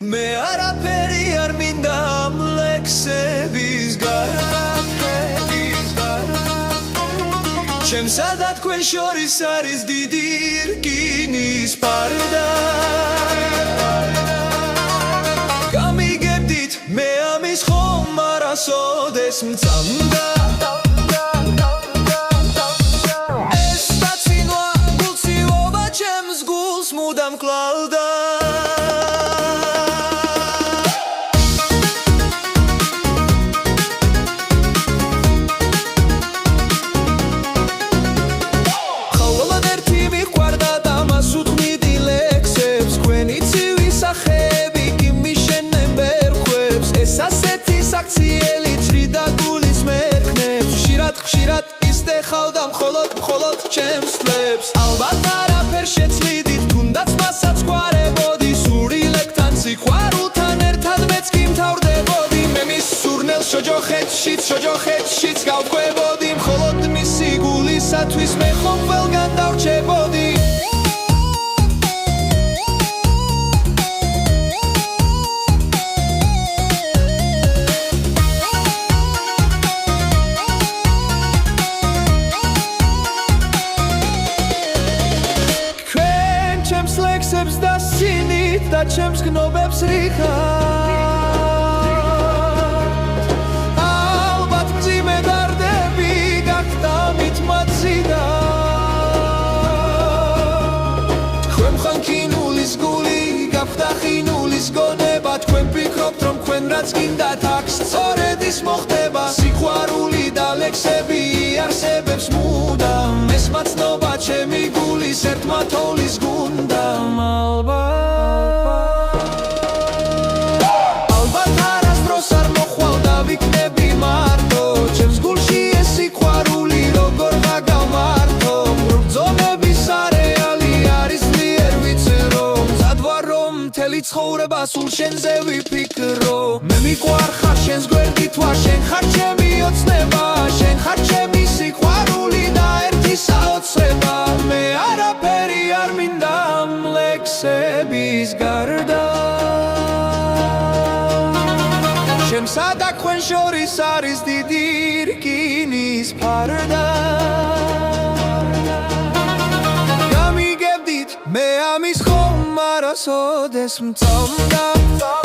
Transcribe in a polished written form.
მე არაფერი არ მინდა ამ ლექსების გარდა ჩემსა და თქვენ შორის არის დიდი რკინის პარდა გამიგებდით მე ამის ხომ არასოდეს მწამდა ეს დაცინვა გულწივობა ჩემს გულს მუდამ კლავდა ხშირად ისტეხავდა მხოლოდ ჩემს ფლებს ალბათ არაფერ შეცვლიდით თუნდაც მასაც გვარებოდი სურილებთან სიყვარულთან ერთად მეც კი მთავრდებოდი მე მის სურნელს შოჯოხეთშიც გავყვებოდი მხოლოდ მისი გულისათვის მე ხომ ყველგან დავრჩებოდი ჩემს ლექსებს და სინით და ჩემს გნობებს რიხავთ ალბათ მძიმე დარდები გაქვთ ამით მაციდა თქვენ ხან ქინულის გული გაქვთ ახინულის გონება თქვენ ფიქრობთ რომ თქვენ რაც გინდათ აქ სწორედ ის მოხდება სიყვარული და ლექსები იარსებებს მუდამ ეს მაცნობა ჩემი გულის ერთმა თოვლის გუნდამ ალბათ არასდროს არ მოხვალ და ვიქნები მარტო ჩემს გულში ეს სიყვარული როგორ მაგავმართო ბრძოლების არეალი არის ძლიერ ვიცი რომ მზად ვარ რომ მთელი ცხოვრება სულ შენზე ვიფიქრო მე მიყვარხარ შენს გვერდით ვარ შენ ხარ ჩემი ოცნება შენ ხარ ჩემი სიყვარული და ერთი საოცრება მე არაფერი არ მინდა ამ ლექსების გარდა ჩემსა და თქვენ შორის არის დიდი რკინის პარდა გამიგებდით მე ამის ხომ არასოდეს მწამდა